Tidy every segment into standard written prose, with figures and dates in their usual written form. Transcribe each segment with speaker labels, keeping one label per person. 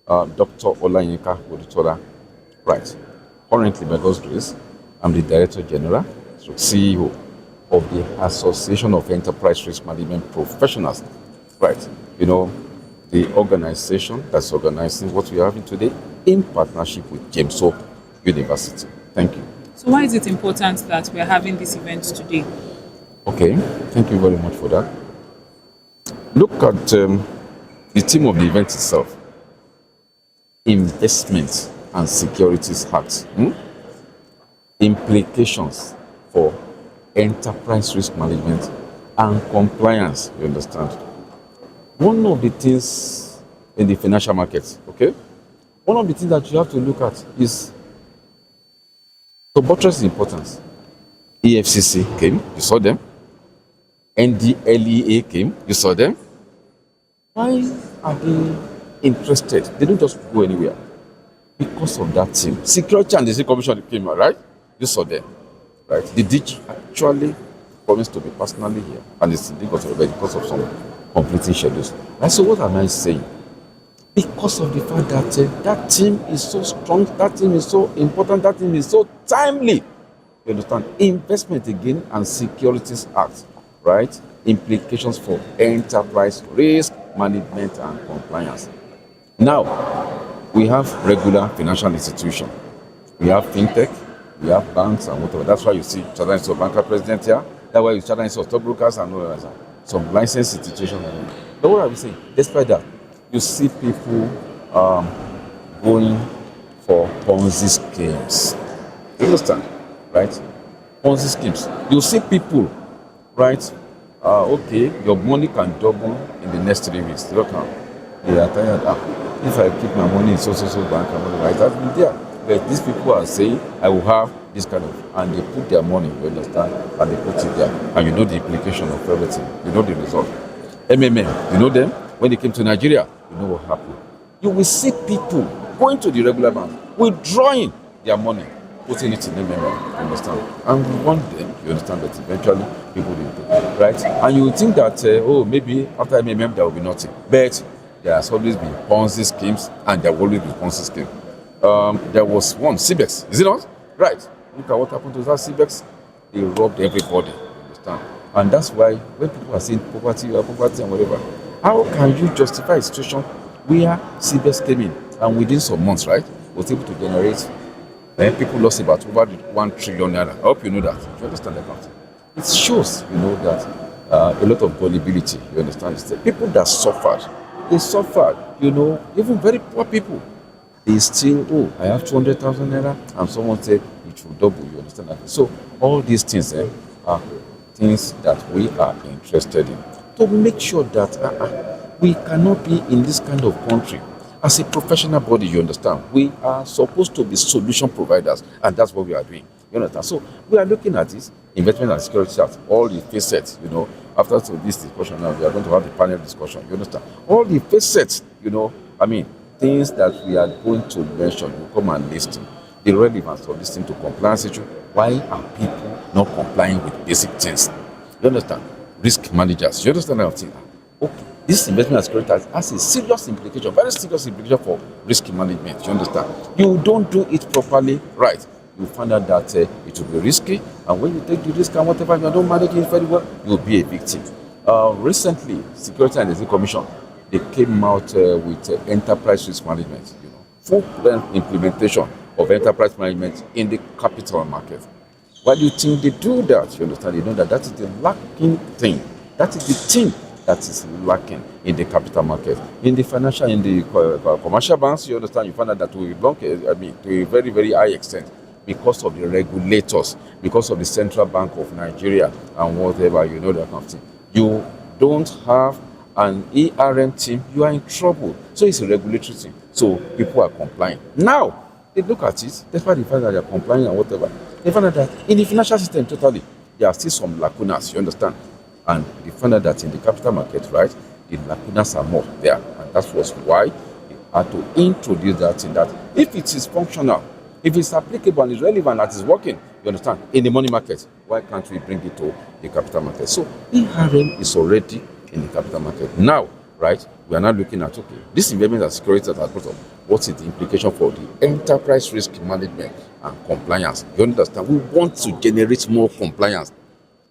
Speaker 1: Dr. Olayinka Odutola. Right. Currently, by God's grace, I'm the Director General, so CEO of the Association of Enterprise Risk Management Professionals. Right. You know, the organization that's organizing what we are having today in partnership with James Hope University. Thank you.
Speaker 2: So why is it important that we're having this event today?
Speaker 1: Okay, thank you very much for that. Look at the theme of the event itself: Investment and Securities Act. Implications for enterprise risk management and compliance. You understand? One of the things in the financial markets, okay? One of the things that you have to look at is to buttress the importance. EFCC came, you saw them. NDLEA came, you saw them. Why are they interested? They don't just go anywhere. Because of that team. Security and the State Commission came, right? You saw them, right? The DG actually promised to be personally here, and it's because of some completing schedules. And so what am I saying? Because of the fact that that team is so strong, that team is so important, that team is so timely. You understand? Investment again and Securities Act, right? Implications for enterprise risk management and compliance. Now, we have regular financial institutions. We have fintech, we have banks and whatever. That's why you see Chartered Institute of Banker president here. That's why you Chartered Institute of Stockbrokers and all that. Some licensed institutions. But what are we saying? Despite that, you see people going for Ponzi schemes. You understand? Right? Ponzi schemes. You see people, right? Okay, your money can double in the next 3 weeks. Look now. They are tired. If I keep my money in so bank, it has been there. But these people are saying, I will have this kind of, and they put their money, you understand, and they put it there. And you know the implication of everything. You know the result. MMM, you know them? When they came to Nigeria, you know what happened. You will see people going to the regular bank, withdrawing their money, putting it in MMM, you understand? And we want them, you understand, that eventually people will do it, right? And you will think that, maybe after MMM there will be nothing. But there has always been Ponzi schemes, and there will always be Ponzi schemes. There was one, CBEX, is it not? Right. Look at what happened to that CBEX. They robbed everybody, you understand? And that's why when people are saying poverty and whatever, how can you justify a situation where CBEX came in and within some months, right, was able to generate, people lost about over 1 trillion naira. I hope you know that. Do you understand that? It shows, that a lot of gullibility, you understand? It's the people that suffered, they suffered, even very poor people. They still, I have 200,000 naira, and someone said it will double, you understand that? So all these things are things that we are interested in, to make sure that we cannot be in this kind of country. As a professional body, you understand, we are supposed to be solution providers, and that's what we are doing. You understand? So we are looking at this investment and security act, all the facets, after this discussion now, we are going to have the panel discussion, you understand? All the facets, things that we are going to mention, you come and listen. The relevance of this thing to compliance issue. Why are people not complying with basic things? You understand? Risk managers. You understand that thing? Okay. This investment and security has a serious implication, very serious implication for risk management. You understand? You don't do it properly, right? You find out that it will be risky, and when you take the risk and whatever, you don't manage it very well, you'll be a victim. Recently, Security and Exchange Commission, they came out with enterprise risk management, full implementation of enterprise management in the capital market. Why do you think they do that? You understand? You know that is the lacking thing. That is the thing that is lacking in the capital market. In the financial, in the commercial banks, you understand, you find out that to a very, very high extent, because of the regulators, because of the Central Bank of Nigeria and whatever, that kind of thing. You don't have an AERMP team, you are in trouble. So it's a regulatory thing. So people are complying. Now, they look at it, despite the fact that they are complying and whatever, they find out that in the financial system totally, there are still some lacunas, you understand? And they find out that in the capital market, right, the lacunas are more there. And that was why they had to introduce that in that. If it is functional, if it's applicable and it's relevant, that is working, you understand, in the money market, why can't we bring it to the capital market? So AERMP is already in the capital market. Now, right? We are now looking at, okay, this investment and security at part of what is the implication for the enterprise risk management and compliance. You understand? We want to generate more compliance.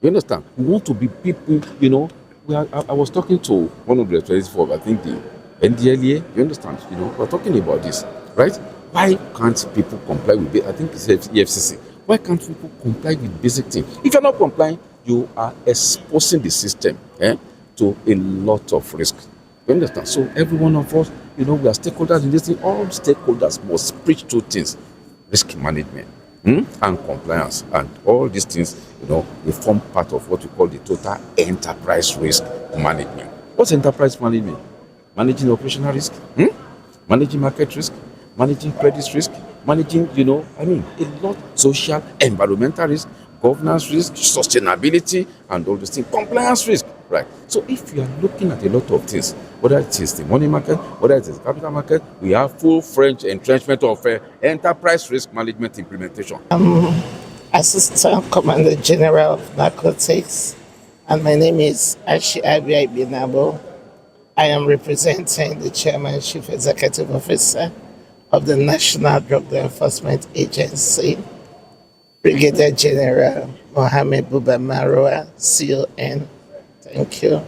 Speaker 1: You understand? We want to be people, I was talking to one of the representatives for, I think, the NDLEA. You understand? We're talking about this, right? Why can't people comply with it? I think it's EFCC. Why can't people comply with basic things? If you're not complying, you are exposing the system to a lot of risk. You understand? So every one of us, we are stakeholders in this thing. All stakeholders must preach two things: risk management and compliance, and all these things, they form part of what we call the total enterprise risk management. What's enterprise management? Managing operational risk, managing market risk, managing credit risk, managing, a lot social, environmental risk, governance risk, sustainability, and all these things, compliance risk, right? So if you are looking at a lot of things, whether it is the money market, whether it is the capital market, we have full-fledged entrenchment of enterprise risk management implementation.
Speaker 3: Assistant Commander General of Narcotics, and my name is Ashi Abia Binabo. I am representing the Chairman and Chief Executive Officer of the National Drug Enforcement Agency, Brigadier General Mohammed Buba Marwa, CON. Thank you.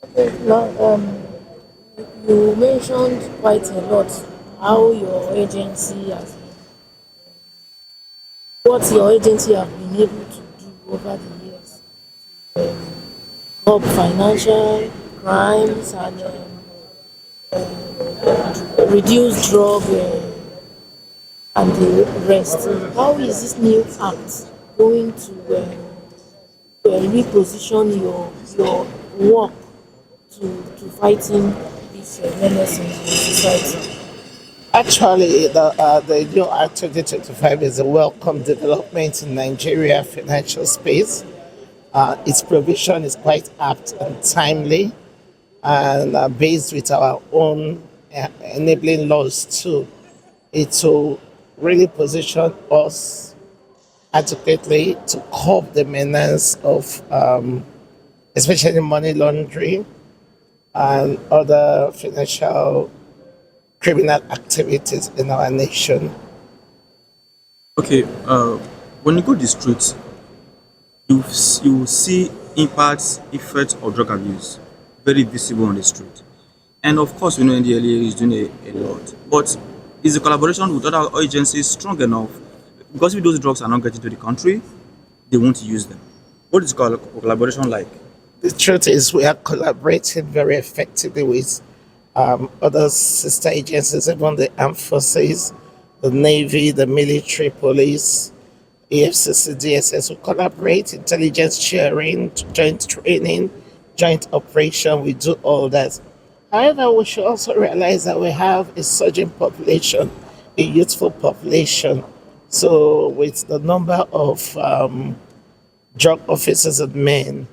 Speaker 4: Okay, now, you mentioned quite a lot how your agency has, what your agency have been able to do over the years, curb financial crimes and reduce drug and the rest. How is this new act going to reposition your work to fighting this menace in society?
Speaker 3: Actually, the new Act 2025 is a welcome development in Nigeria financial space. Its provision is quite apt and timely, and based with our own enabling laws too. It will really position us adequately to curb the menace of especially money laundering and other financial criminal activities in our nation.
Speaker 5: Okay, when you go to the streets, you see impacts, effects of drug abuse very visible on the street. And of course, we know NDLEA is doing a lot. But is the collaboration with other agencies strong enough? Because if those drugs are not getting to the country, they won't use them. What is collaboration like?
Speaker 3: The truth is, we are collaborating very effectively with other sister agencies, even the armed forces, the Navy, the military, police, EFCC, DSS. We collaborate, intelligence sharing, joint training, joint operation. We do all that. However, we should also realize that we have a surging population, a youthful population. So, with the number of drug officers and men,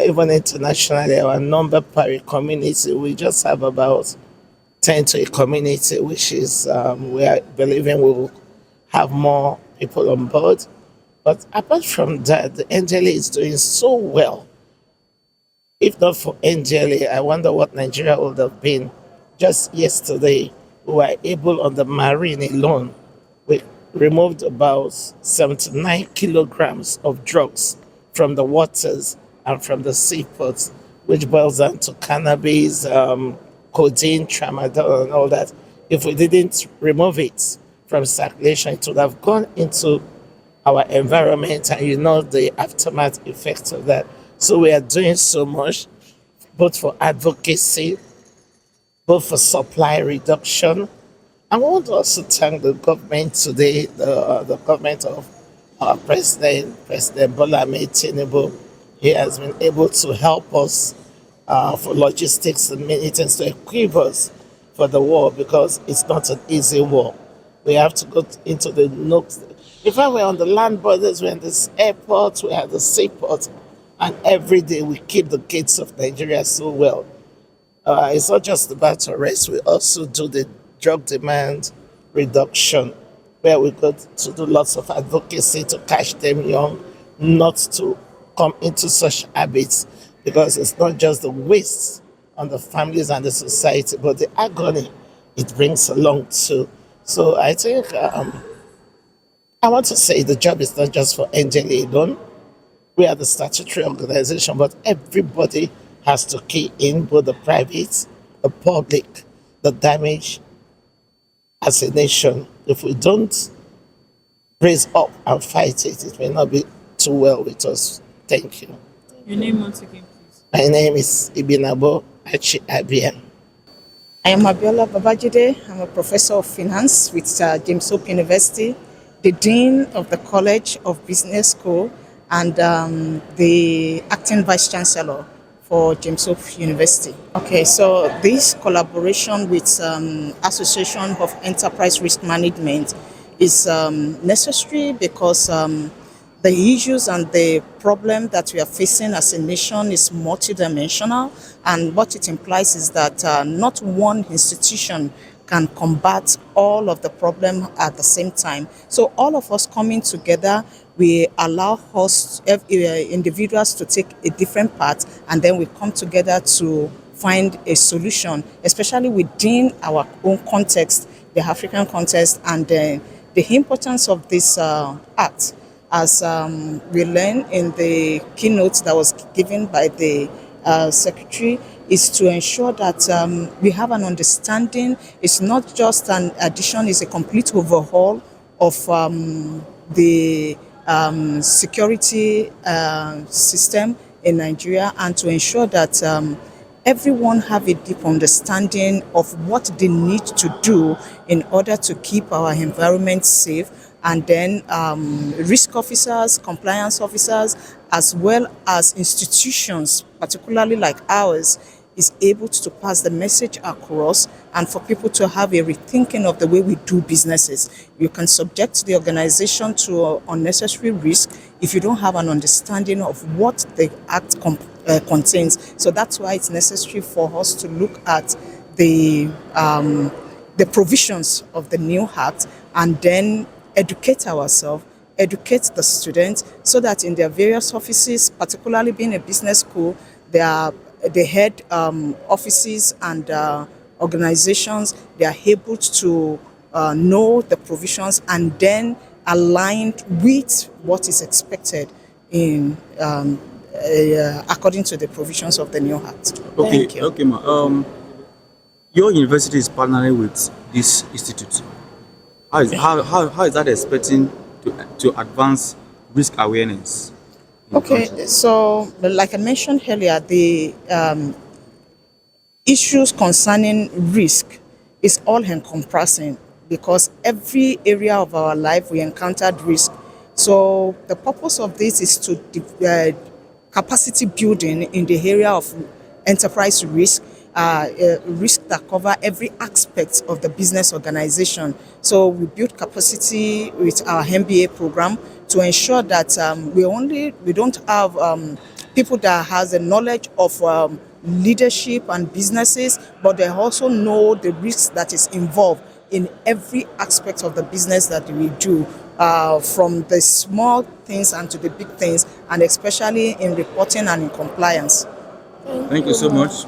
Speaker 3: even internationally, our number per community, we just have about 10 to a community, which is, we are believing we will have more people on board. But apart from that, the NDLEA is doing so well. If not for NDLEA, I wonder what Nigeria would have been. Just yesterday, we were able on the marine alone, we removed about 79 kilograms of drugs from the waters and from the seaports, which boils down to cannabis, codeine, tramadol, and all that. If we didn't remove it from circulation, it would have gone into our environment, and the aftermath effects of that. So we are doing so much, both for advocacy, both for supply reduction. I want to also thank the government today, the government of our President Bola Ahmed Tinubu. He has been able to help us for logistics and many things to equip us for the war, because it's not an easy war. We have to go into the nooks. In fact, we're on the land borders, we're in this airport, we're at the seaport, and every day we keep the gates of Nigeria so well. It's not just about arrest, we also do the drug demand reduction, where we go to do lots of advocacy to catch them young, not to come into such habits, because it's not just the waste on the families and the society, but the agony it brings along too. So I think I want to say the job is not just for NDLEA alone. We are the statutory organization, but everybody has to key in, both the private, the public, the damage as a nation. If we don't raise up and fight it, it may not be too well with us. Thank you.
Speaker 2: Your name once again, please.
Speaker 3: My name is Ibinabo Achi Abien.
Speaker 6: I am Abiola Babajide. I'm a professor of finance with James Hope University, the dean of the College of Business School, and the acting vice chancellor for James Hope University. Okay, so this collaboration with Association of Enterprise Risk Management is necessary because the issues and the problem that we are facing as a nation is multidimensional, and what it implies is that not one institution can combat all of the problem at the same time. So all of us coming together, we allow us individuals to take a different path, and then we come together to find a solution, especially within our own context, the African context, and the importance of this act. As we learned in the keynote that was given by the secretary, is to ensure that we have an understanding. It's not just an addition, it's a complete overhaul of the security system in Nigeria, and to ensure that everyone have a deep understanding of what they need to do in order to keep our environment safe, and then risk officers, compliance officers, as well as institutions, particularly like ours, is able to pass the message across, and for people to have a rethinking of the way we do businesses. You can subject the organization to unnecessary risk if you don't have an understanding of what the act contains. So that's why it's necessary for us to look at the provisions of the new act, and then educate ourselves, educate the students, so that in their various offices, particularly being a business school, the head offices and organizations, they are able to know the provisions and then aligned with what is expected in according to the provisions of the new act.
Speaker 5: Okay,
Speaker 6: Thank you.
Speaker 5: okay, ma. Your university is partnering with this institute. How is that expecting to advance risk awareness?
Speaker 6: Okay, so like I mentioned earlier, the issues concerning risk is all encompassing, because every area of our life we encountered risk. So the purpose of this is to capacity building in the area of enterprise risk, risk that cover every aspect of the business organization. So we build capacity with our MBA program to ensure that we don't have people that has a knowledge of leadership and businesses, but they also know the risks that is involved in every aspect of the business that we do, from the small things and to the big things, and especially in reporting and in compliance.
Speaker 5: Thank you so much.